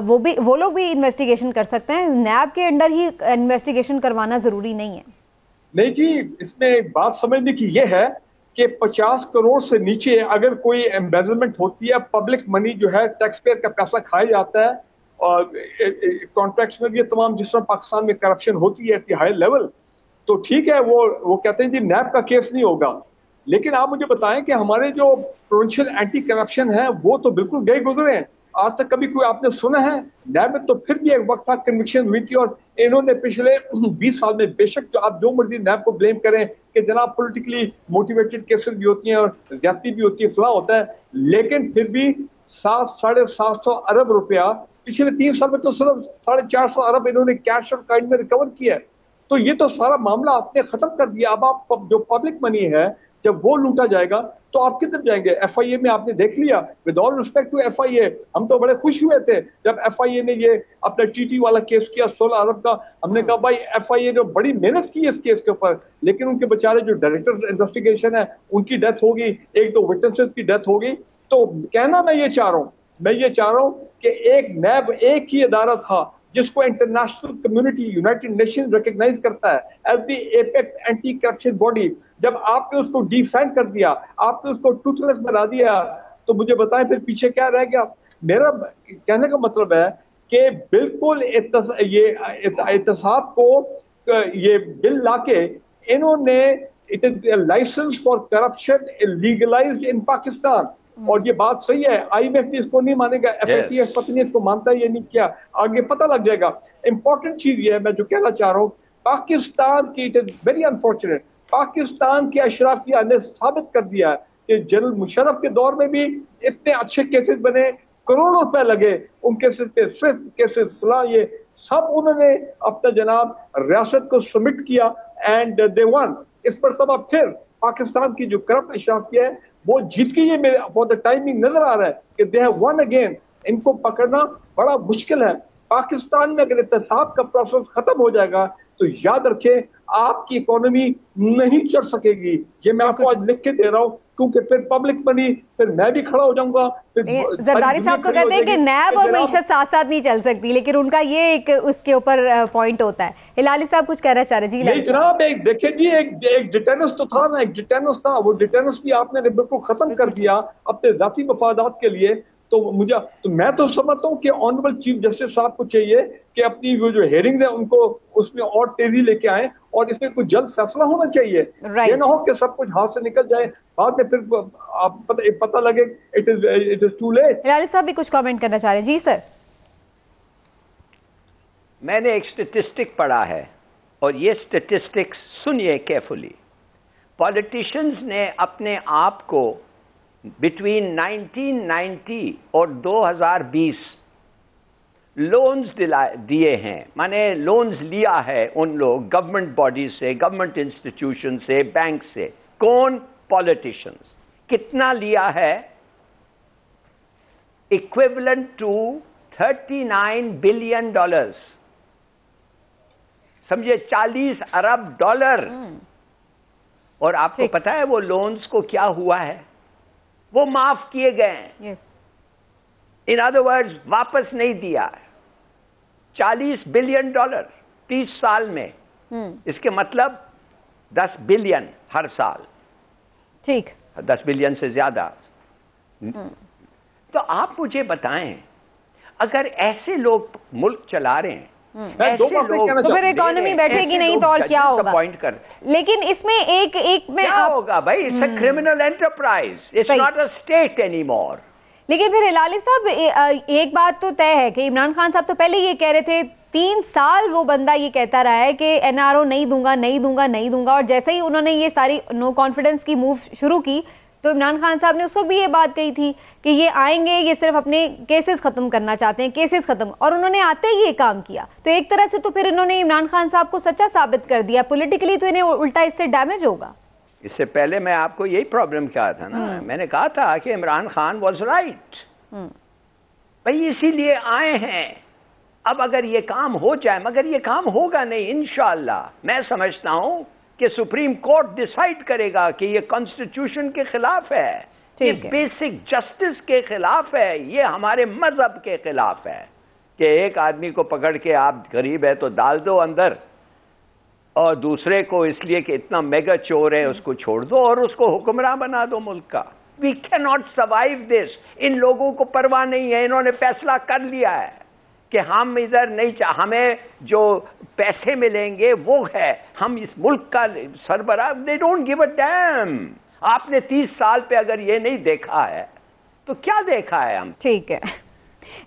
وہ لوگ بھی انویسٹیگیشن کر سکتے ہیں. نیب کے انڈر ہی انویسٹیگیشن کروانا ضروری نہیں ہے. نہیں جی، اس میں بات سمجھنے کی یہ ہے کہ 50 کروڑ سے نیچے اگر کوئی ایمبیزلمنٹ ہوتی ہے، پبلک منی جو ہے ٹیکس پیئر کا پیسہ کھایا جاتا ہے، اور کانٹریکٹس میں بھی یہ تمام جس طرح پاکستان میں کرپشن ہوتی ہے ایٹ دی ہائی لیول، تو ٹھیک ہے وہ کہتے ہیں جی نیب کا کیس نہیں ہوگا. لیکن آپ مجھے بتائیں کہ ہمارے جو پروونشل اینٹی کرپشن ہے وہ تو بالکل گئے گزرے ہیں. آج تک کبھی کوئی آپ نے سنا ہے؟ نیب میں تو پھر بھی ایک وقت تھا کنوکشن ہوئی تھی، اور انہوں نے پچھلے 20 سال میں بے شک جو آپ جو مرضی نیب کو بلیم کریں کہ جناب پولیٹیکلی موٹیویٹڈ کیسز بھی ہوتی ہیں اور زیادتی بھی ہوتی ہے، فلاں ہوتا ہے، لیکن پھر بھی 700-750 ارب روپیہ پچھلے 3 سال میں تو صرف 450 ارب انہوں نے کیش اور کائنڈ میں ریکور کیا ہے. تو یہ تو سارا معاملہ آپ نے ختم کر دیا. اب آپ جو پبلک منی ہے جب وہ لوٹا جائے گا تو آپ کدھر جائیں گے؟ FIA میں آپ نے دیکھ لیا، with all respect to FIA، ہم تو بڑے خوش ہوئے تھے جب FIA نے یہ اپنا TT والا کیس کیا 16 ارب کا. ہم نے کہا بھائی FIA نے بڑی محنت کی اس کیس کے اوپر، لیکن ان کے بیچارے جو ڈائریکٹر انویسٹیگیشن ہے ان کی ڈیتھ ہو گئی، 2 وٹنسز کی ڈیتھ ہو گئی. تو کہنا میں یہ چاہ رہا ہوں کہ ایک نیب ایک ہی ادارہ تھا جس کو international community United Nation recognize کرتا ہے as the apex anti corruption body. جب آپ نے اس کو ڈیفینڈ کر دیا، آپ نے اس کو ٹوتھ لیس بنا دیا، تو مجھے بتائیں پھر پیچھے کیا رہ گیا؟ میرا کہنے کا مطلب ہے کہ بالکل یہ احتساب کو یہ بل لا کے انہوں نے لائسنس فار کرپشن لیگلائزڈ ان پاکستان. اور یہ بات صحیح ہے، IMF بھی اس کو نہیں مانے گا، FATF پتہ نہیں اس کو مانتا ہے یہ نہیں، کیا آگے پتہ لگ جائے گا. امپورٹنٹ چیز یہ ہے، میں جو کہنا چاہ رہا ہوں، پاکستان کی it is very unfortunate, Pakistan کے اشرافیہ نے ثابت کر دیا ہے کہ جنرل مشرف کے دور میں بھی اتنے اچھے کیسز بنے، کروڑوں روپے لگے ان کیسز پہ، صرف کیسز فلاں یہ سب انہوں نے اپنا جناب ریاست کو سبمٹ کیا اینڈ دے ون. اس پر تب اب پھر پاکستان کی جو کرپٹ اشرافیہ ہے وہ جیت کے یہ میرے فور دا ٹائمنگ نظر آ رہا ہے کہ دے ہیو ون اگین. ان کو پکڑنا بڑا مشکل ہے. پاکستان میں اگر احتساب کا پروسیس ختم ہو جائے گا تو یاد رکھیں آپ کی اکانومی نہیں چڑھ سکے گی. یہ میں آپ کو آج لکھ کے دے رہا ہوں، کیونکہ پھر پبلک منی، پھر میں بھی کھڑا ہو جاؤں گا. زرداری صاحب تو کہتے ہیں کہ نیب اور معیشت ساتھ ساتھ نہیں چل سکتی، لیکن ان کا یہ ایک اس کے اوپر پوائنٹ ہوتا ہے. ہلالی صاحب کچھ کہنا چاہ رہے جی؟ نہیں جناب، دیکھیں جی، ایک ڈیٹینس تو تھا نا، ایک ڈیٹینس تھا، وہ ڈیٹینس بھی آپ نے بالکل ختم کر دیا اپنے ذاتی مفادات کے لیے. تو میں تو سمجھتا ہوں کہ آنریبل چیف جسٹس صاحب کو چاہیے کہ اپنی وہ جو ہیئرنگ ہے ان کو اس میں اور تیزی لے کے آئیں، اور اس میں کوئی جلد فیصلہ ہونا چاہیے. یہ نہ ہو کہ سب کچھ ہاتھ سے نکل جائے، بعد میں پھر پتہ لگے it is too late. Hilali صاحب بھی کچھ کامنٹ کرنا چاہ رہے ہیں. جی سر. میں نے ایک اسٹیٹسٹک پڑھا ہے اور یہ اسٹیٹسٹک سنیے کیئرفلی. پالیٹیشینز نے اپنے آپ کو بٹوین 1990 اور 2020 لونز دیے ہیں، مانے لونز لیا ہے ان لوگ گورنمنٹ باڈی سے، گورنمنٹ انسٹیٹیوشن سے، بینک سے. کون؟ پالیٹیشینز. کتنا لیا ہے؟ Equivalent to $39 billion. سمجھے 40 ارب ڈالر. اور آپ کو پتا ہے وہ لونز کو کیا ہوا ہے؟ وہ معاف کیے گئے ہیں. ان ادر ورڈز واپس نہیں دیا. $40 بلین 30 سال میں. اس کے مطلب 10 بلین ہر سال. ٹھیک، 10 بلین سے زیادہ. تو آپ مجھے بتائیں اگر ایسے لوگ ملک چلا رہے ہیں، تو پھر اکانومی بیٹھے گی نہیں تو اور کیا ہوگا؟ لیکن اس میں ایک میں کیا ہوگا بھائی؟ It's a criminal enterprise, it's not a state anymore. لیکن پھر ہلالی صاحب ایک بات تو طے ہے کہ عمران خان صاحب تو پہلے یہ کہہ رہے تھے، 3 سال وہ بندہ یہ کہتا رہا ہے کہ NRO نہیں دوں گا، اور جیسے ہی انہوں نے یہ ساری نو کانفیڈنس کی موو شروع کی تو عمران خان صاحب نے اس وقت بھی یہ بات کہی تھی کہ یہ آئیں گے، یہ صرف اپنے کیسز ختم کرنا چاہتے ہیں، کیسز ختم، اور انہوں نے آتے ہی یہ کام کیا. تو ایک طرح سے تو پھر انہوں نے عمران خان صاحب کو سچا ثابت کر دیا، پولیٹیکلی تو انہیں الٹا اس سے ڈیمیج ہوگا. اس سے پہلے میں آپ کو یہی پرابلم کیا تھا نا، میں نے کہا تھا کہ عمران خان واز رائٹ، بھائی اسی لیے آئے ہیں. اب اگر یہ کام ہو جائے، مگر یہ کام ہوگا نہیں انشاءاللہ. میں سمجھتا ہوں کہ سپریم کورٹ ڈیسائیڈ کرے گا کہ یہ کانسٹیٹیوشن کے خلاف ہے، یہ بیسک جسٹس کے خلاف ہے، یہ ہمارے مذہب کے خلاف ہے کہ ایک آدمی کو پکڑ کے آپ غریب ہے تو ڈال دو اندر، اور دوسرے کو اس لیے کہ اتنا میگا چور ہے اس کو چھوڑ دو اور اس کو حکمراں بنا دو ملک کا. وی کین ناٹ سروائیو دس. ان لوگوں کو پرواہ نہیں ہے، انہوں نے فیصلہ کر لیا ہے کہ ہم ادھر نہیں ہمیں جو پیسے ملیں گے وہ ہے، ہم اس ملک کا سربراہ. They don't give a damn. آپ نے 30 سال پہ اگر یہ نہیں دیکھا ہے تو کیا دیکھا ہے ہم؟ ٹھیک ہے،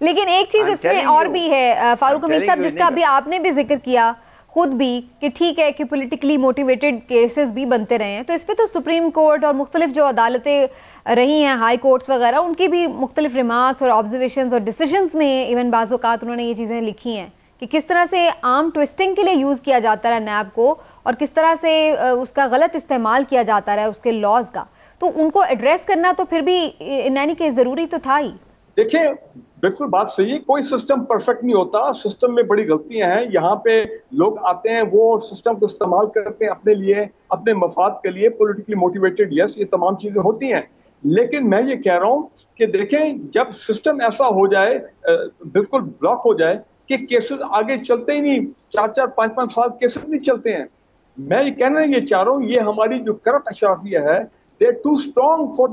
لیکن ایک چیز اس میں اور بھی ہے فاروق حمید صاحب، جس کا ابھی آپ نے بھی ذکر کیا خود بھی، کہ ٹھیک ہے کہ پولیٹیکلی موٹیویٹڈ کیسز بھی بنتے رہے ہیں، تو اس پہ تو سپریم کورٹ اور مختلف جو عدالتیں رہی ہیں، ہائی کورٹس وغیرہ، ان کی بھی مختلف ریمارکس اور آبزرویشنز اور ڈیسیجنز میں ایون بعض اوقات انہوں نے یہ چیزیں لکھی ہیں کہ کس طرح سے عام ٹویسٹنگ کے لیے یوز کیا جاتا رہا نیب کو، اور کس طرح سے اس کا غلط استعمال کیا جاتا رہا اس کے لاز کا. تو ان کو ایڈریس کرنا تو پھر بھی ان اینی کیس ضروری تو تھا ہی. دیکھیں بالکل بات صحیح ہے، کوئی سسٹم پرفیکٹ نہیں ہوتا، سسٹم میں بڑی غلطیاں ہیں. یہاں پہ لوگ آتے ہیں، وہ سسٹم کو استعمال کرتے ہیں اپنے لیے، اپنے مفاد کے لیے، پولیٹیکلی موٹیویٹڈ. یس، یہ تمام چیزیں ہوتی ہیں، لیکن میں یہ کہہ رہا ہوں کہ دیکھیں جب سسٹم ایسا ہو جائے، بالکل بلاک ہو جائے کہ کیسز آگے چلتے ہی نہیں، 4-4 5-5 سال کیسز نہیں چلتے ہیں. میں یہ کہنا یہ چاہ رہا ہوں، یہ ہماری جو کرپٹ اشرافیہ ہے، they are too strong for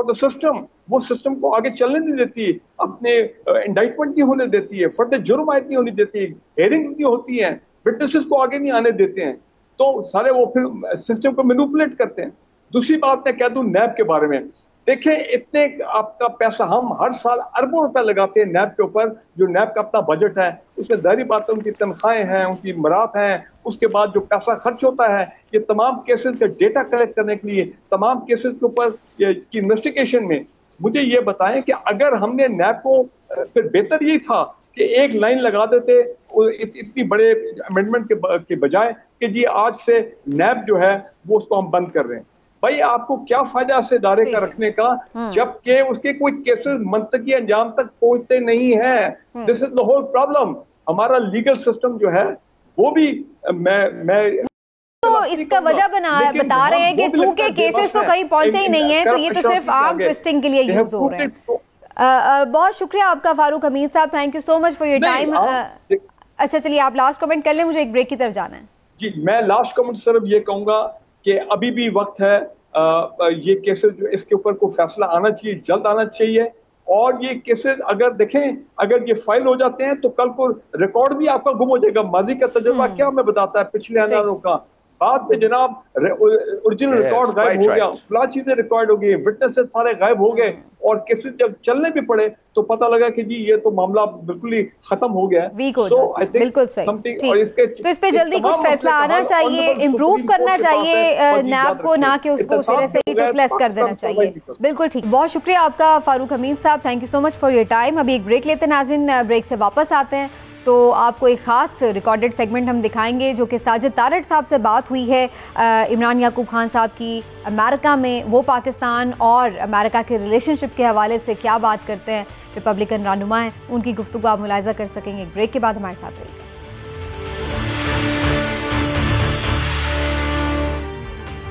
the system. وہ سسٹم کو آگے چلنے نہیں دیتی، اپنے انڈائٹمنٹ نہیں ہونے دیتی ہے، فرد جرم عائد نہیں ہونی دیتی، ہیئرنگ نہیں ہوتی ہیں، وٹنسز کو آگے نہیں آنے دیتے ہیں، تو سارے وہ پھر سسٹم کو مینوپولیٹ کرتے ہیں. دوسری بات میں کہہ دوں نیب کے بارے میں، دیکھیں اتنے آپ کا پیسہ ہم ہر سال اربوں روپے لگاتے ہیں نیب کے اوپر، جو نیب کا اپنا بجٹ ہے، اس میں ظاہری بات ہے ان کی تنخواہیں ہیں، ان کی مرات ہیں، اس کے بعد جو پیسہ خرچ ہوتا ہے یہ تمام کیسز کا ڈیٹا کلیکٹ کرنے کے لیے، تمام کیسز کے اوپر کی انویسٹیگیشن میں. مجھے یہ بتائیں کہ اگر ہم نے نیب کو، پھر بہتر یہی تھا کہ ایک لائن لگا دیتے اتنی بڑے امینڈمنٹ کے بجائے کہ جی آج سے نیب جو ہے وہ اس کو ہم بند کر رہے ہیں. بھائی آپ کو کیا فائدہ سے ادارے کا رکھنے کا جبکہ اس کے کوئی کیسز منطقی انجام تک پہنچتے نہیں ہیں. دس از دا ہول پرابلم. ہمارا لیگل سسٹم جو ہے وہ بھی میں تو اس کا وجہ بتا رہے ہیں کہ چونکہ کیسز تو کہیں پہنچے ہی نہیں ہیں تو یہ تو صرف عام ٹویسٹنگ کے لیے یوز ہو رہے ہیں. بہت شکریہ آپ کا فاروق حمید صاحب، thank you so much for your time. اچھا چلیے آپ لاسٹ کمنٹ کر لیں، مجھے ایک بریک کی طرف جانا ہے. جی میں لاسٹ کمنٹ صرف یہ کہوں گا کہ ابھی بھی وقت ہے، یہ کیسز جو اس کے اوپر کوئی فیصلہ آنا چاہیے، جلد آنا چاہیے. اور یہ کیسز اگر دیکھیں اگر یہ فائل ہو جاتے ہیں تو کل کو ریکارڈ بھی آپ کا گم ہو جائے گا. ماضی کا تجربہ کیا ہمیں بتاتا ہے پچھلے ہزاروں کا، بعد میں جناب اوریجنل ریکارڈ غائب ہو گیا، فلاں چیزیں ریکارڈ ہو گئی، وٹنسز سارے غائب ہو گئے، اور کیسز جب چلنے بھی پڑے تو پتہ لگا کہ جی یہ تو معاملہ بالکل ہی ختم ہو گیا ہے. بالکل صحیح. تو اس پہ جلدی کچھ فیصلہ آنا چاہیے، امپروو کرنا چاہیے نیب کو، نہ کہ اس کو سرے سے ہی ٹکلیس کر دینا چاہیے. بالکل ٹھیک. بہت شکریہ آپ کا فاروق حمید صاحب، thank you so much for your time. ابھی ایک بریک لیتے ہیں ناظرین، بریک سے واپس آتے ہیں تو آپ کو ایک خاص ریکارڈڈ سیگمنٹ ہم دکھائیں گے جو کہ ساجد تارڑ صاحب سے بات ہوئی ہے عمران یعقوب خان صاحب کی امریکہ میں. وہ پاکستان اور امریکہ کے ریلیشن شپ کے حوالے سے کیا بات کرتے ہیں، ریپبلکن رہنما ہیں، ان کی گفتگو آپ ملاحظہ کر سکیں گے. ایک بریک کے بعد ہمارے ساتھ رہیے.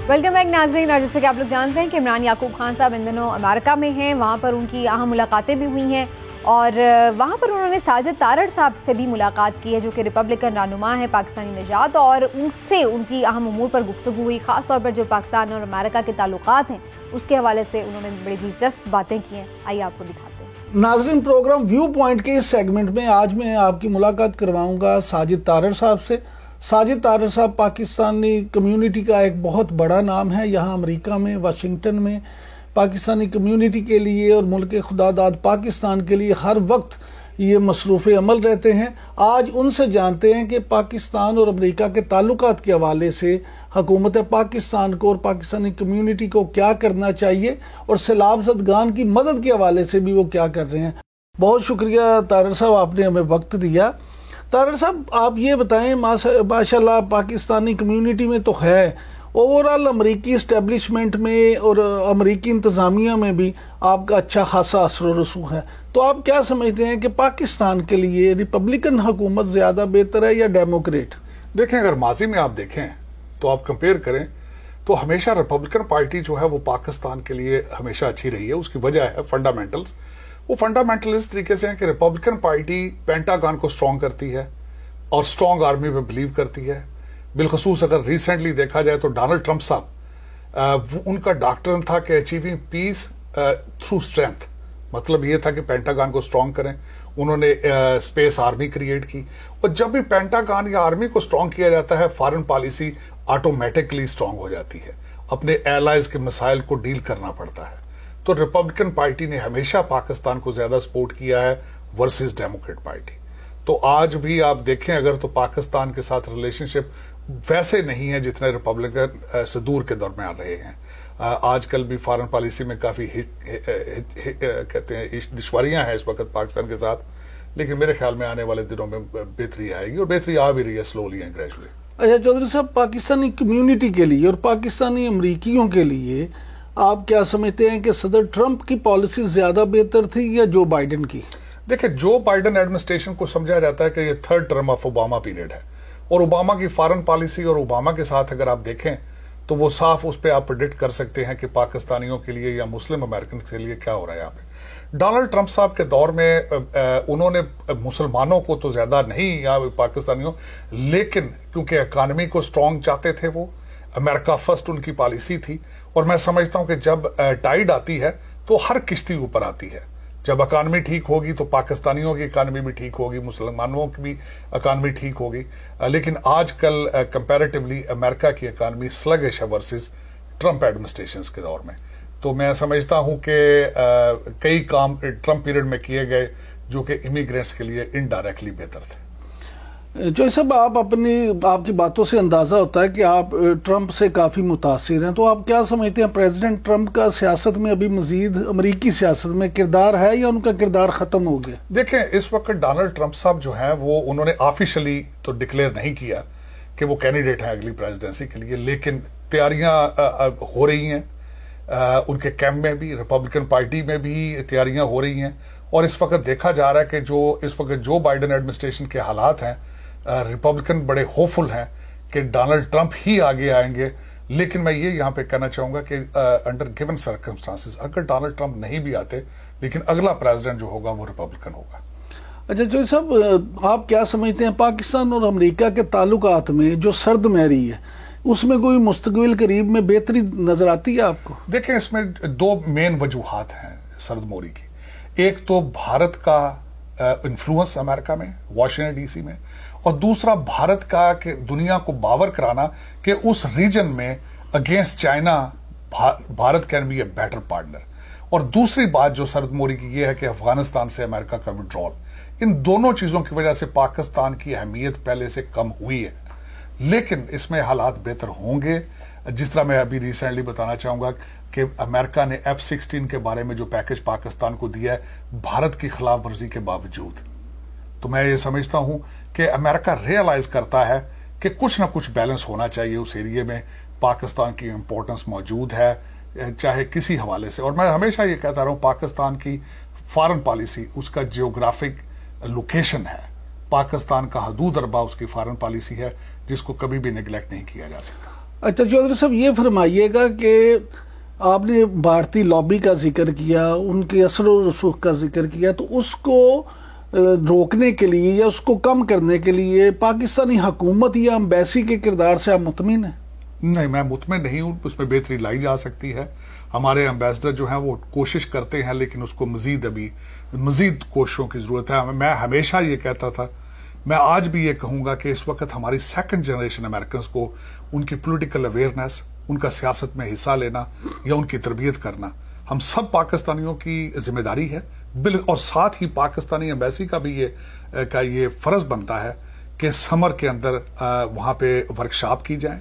ویلکم بیک ناظرین. اور جیسے کہ آپ لوگ جانتے ہیں کہ عمران یعقوب خان صاحب ان دنوں امریکہ میں ہیں، وہاں پر ان کی اہم ملاقاتیں بھی ہوئی ہیں، اور وہاں پر انہوں نے ساجد تارڑ صاحب سے بھی ملاقات کی ہے جو کہ ریپبلکن رہنما ہے پاکستانی نژاد، اور ان سے ان کی اہم امور پر گفتگو ہوئی، خاص طور پر جو پاکستان اور امریکہ کے تعلقات ہیں اس کے حوالے سے انہوں نے بڑی دلچسپ باتیں کی ہیں. آئیے آپ کو دکھاتے ہیں. ناظرین پروگرام ویو پوائنٹ کے اس سیگمنٹ میں آج میں آپ کی ملاقات کرواؤں گا ساجد تارڑ صاحب سے. ساجد تارڑ صاحب پاکستانی کمیونٹی کا ایک بہت بڑا نام ہے یہاں امریکہ میں، واشنگٹن میں. پاکستانی کمیونٹی کے لیے اور ملک خدا داد پاکستان کے لیے ہر وقت یہ مصروف عمل رہتے ہیں. آج ان سے جانتے ہیں کہ پاکستان اور امریکہ کے تعلقات کے حوالے سے حکومت پاکستان کو اور پاکستانی کمیونٹی کو کیا کرنا چاہیے اور سیلاب زدگان کی مدد کے حوالے سے بھی وہ کیا کر رہے ہیں. بہت شکریہ طاہر صاحب، آپ نے ہمیں وقت دیا. طاہر صاحب آپ یہ بتائیں، ماشاءاللہ پاکستانی کمیونٹی میں تو ہے، اوورال امریکی اسٹیبلشمنٹ میں اور امریکی انتظامیہ میں بھی آپ کا اچھا خاصا اثر و رسوخ ہے، تو آپ کیا سمجھتے ہیں کہ پاکستان کے لیے ریپبلکن حکومت زیادہ بہتر ہے یا ڈیموکریٹ؟ دیکھیں، اگر ماضی میں آپ دیکھیں تو آپ کمپیئر کریں تو ہمیشہ ریپبلکن پارٹی جو ہے وہ پاکستان کے لیے ہمیشہ اچھی رہی ہے. اس کی وجہ ہے فنڈامنٹلز. وہ فنڈامنٹل اس طریقے سے ہیں کہ ریپبلکن پارٹی پینٹاگان کو سٹرونگ کرتی ہے اور سٹرونگ آرمی میں بلیو کرتی ہے. بالخصوص اگر ریسنٹلی دیکھا جائے تو ڈونلڈ ٹرمپ صاحب ان کا ڈاکٹرن تھا کہ اچیونگ پیس تھرو اسٹرینتھ، مطلب یہ تھا کہ پینٹاگان کو سٹرونگ کریں. انہوں نے اسپیس آرمی کریٹ کی، اور جب بھی پینٹاگان یا آرمی کو سٹرونگ کیا جاتا ہے فارن پالیسی آٹومیٹکلی سٹرونگ ہو جاتی ہے، اپنے ایلائز کے مسائل کو ڈیل کرنا پڑتا ہے. تو ریپبلکن پارٹی نے ہمیشہ پاکستان کو زیادہ سپورٹ کیا ہے ورسز ڈیموکریٹ پارٹی. تو آج بھی آپ دیکھیں اگر تو پاکستان کے ساتھ ریلیشن شپ ویسے نہیں ہے جتنے ریپبلکن سے دور کے درمیان رہے ہیں. آج کل بھی فارن پالیسی میں کافی کہتے ہیں دشواریاں ہیں اس وقت پاکستان کے ساتھ، لیکن میرے خیال میں آنے والے دنوں میں بہتری آئے گی، اور بہتری آ بھی رہی ہے سلولی اینڈ گریجولی. اچھا چودھری صاحب، پاکستانی کمیونٹی کے لیے اور پاکستانی امریکیوں کے لیے آپ کیا سمجھتے ہیں کہ صدر ٹرمپ کی پالیسی زیادہ بہتر تھی یا جو بائیڈن کی؟ دیکھیں، جو بائیڈن ایڈمنسٹریشن کو سمجھا جاتا ہے کہ یہ third term of Obama period ہے، اور اوباما کی فارن پالیسی اور اوباما کے ساتھ اگر آپ دیکھیں تو وہ صاف اس پہ آپ پریڈکٹ کر سکتے ہیں کہ پاکستانیوں کے لیے یا مسلم امریکن کے لیے کیا ہو رہا ہے یہاں پہ. ڈونلڈ ٹرمپ صاحب کے دور میں انہوں نے مسلمانوں کو تو زیادہ نہیں یا پاکستانیوں، لیکن کیونکہ اکانومی کو سٹرونگ چاہتے تھے، وہ امریکہ فرسٹ ان کی پالیسی تھی. اور میں سمجھتا ہوں کہ جب ٹائیڈ آتی ہے تو ہر کشتی اوپر آتی ہے. جب اکانومی ٹھیک ہوگی تو پاکستانیوں کی اکانومی بھی ٹھیک ہوگی، مسلمانوں کی بھی اکانومی ٹھیک ہوگی. لیکن آج کل کمپیریٹیولی امریکہ کی اکانومی سلگش ہے ورسز ٹرمپ ایڈمنسٹریشنز کے دور میں. تو میں سمجھتا ہوں کہ کئی کام ٹرمپ پیریڈ میں کیے گئے جو کہ امیگرینٹس کے لیے انڈائریکٹلی بہتر تھے. جو صاحب آپ کی باتوں سے اندازہ ہوتا ہے کہ آپ ٹرمپ سے کافی متاثر ہیں، تو آپ کیا سمجھتے ہیں پریزیڈنٹ ٹرمپ کا سیاست میں ابھی مزید امریکی سیاست میں کردار ہے یا ان کا کردار ختم ہو گیا؟ دیکھیں، اس وقت ڈونلڈ ٹرمپ صاحب جو ہیں وہ انہوں نے آفیشلی تو ڈکلیئر نہیں کیا کہ وہ کینڈیڈیٹ ہیں اگلی پریزیڈنسی کے لیے، لیکن تیاریاں ہو رہی ہیں ان کے کیمپ میں بھی، ریپبلکن پارٹی میں بھی تیاریاں ہو رہی ہیں. اور اس وقت دیکھا جا رہا ہے کہ اس وقت جو بائیڈن ایڈمنسٹریشن کے حالات ہیں، ریپبلکن بڑے ہوپفل ہیں کہ ڈونلڈ ٹرمپ ہی آگے آئیں گے. لیکن میں یہ یہاں پہ کہنا چاہوں گا کہ انڈر گیون سرکمسٹانسز اگر ڈونلڈ ٹرمپ نہیں بھی آتے، لیکن اگلا پریزیڈنٹ جو ہوگا وہ ریپبلکن ہوگا. اچھا جو صاحب، آپ کیا سمجھتے ہیں پاکستان اور امریکہ کے تعلقات میں جو سرد مہری ہے اس میں کوئی مستقبل قریب میں بہتری نظر آتی ہے آپ کو؟ دیکھیں، اس میں دو مین وجوہات ہیں سرد موری کی. ایک تو بھارت کا انفلوئنس امریکہ میں، واشنگٹن ڈی سی میں، اور دوسرا بھارت کا کہ دنیا کو باور کرانا کہ اس ریجن میں against China Bharat can be a better partner. اور دوسری بات جو سرد موری کی یہ ہے کہ افغانستان سے امریکہ کا وڈرال. ان دونوں چیزوں کی وجہ سے پاکستان کی اہمیت پہلے سے کم ہوئی ہے، لیکن اس میں حالات بہتر ہوں گے. جس طرح میں ابھی ریسنٹلی بتانا چاہوں گا کہ امریکہ نے F-16 کے بارے میں جو پیکج پاکستان کو دیا ہے بھارت کی خلاف ورزی کے باوجود، تو میں یہ سمجھتا ہوں کہ امریکہ ریئلائز کرتا ہے کہ کچھ نہ کچھ بیلنس ہونا چاہیے اس ایریے میں. پاکستان کی امپورٹنس موجود ہے چاہے کسی حوالے سے. اور میں ہمیشہ یہ کہتا رہا ہوں پاکستان کی فارن پالیسی اس کا جیوگرافک لوکیشن ہے. پاکستان کا حدود اربا اس کی فارن پالیسی ہے جس کو کبھی بھی نیگلیکٹ نہیں کیا جا سکتا. اچھا چودھری صاحب، یہ فرمائیے گا کہ آپ نے بھارتی لابی کا ذکر کیا، ان کے اثر و رسوخ کا ذکر کیا، تو اس کو روکنے کے لیے یا اس کو کم کرنے کے لیے پاکستانی حکومت یا امبیسی کے کردار سے آپ مطمئن ہیں؟ نہیں، میں مطمئن نہیں ہوں. اس میں بہتری لائی جا سکتی ہے. ہمارے امبیسڈر جو ہیں وہ کوشش کرتے ہیں، لیکن اس کو مزید کوششوں کی ضرورت ہے. میں ہمیشہ یہ کہتا تھا، میں آج بھی یہ کہوں گا کہ اس وقت ہماری سیکنڈ جنریشن امریکنز کو ان کی پولیٹیکل اویئرنیس، ان کا سیاست میں حصہ لینا یا ان کی تربیت کرنا ہم سب پاکستانیوں کی ذمہ داری ہے. اور ساتھ ہی پاکستانی ایمبیسی کا بھی یہ فرض بنتا ہے کہ سمر کے اندر وہاں پہ ورکشاپ کی جائیں،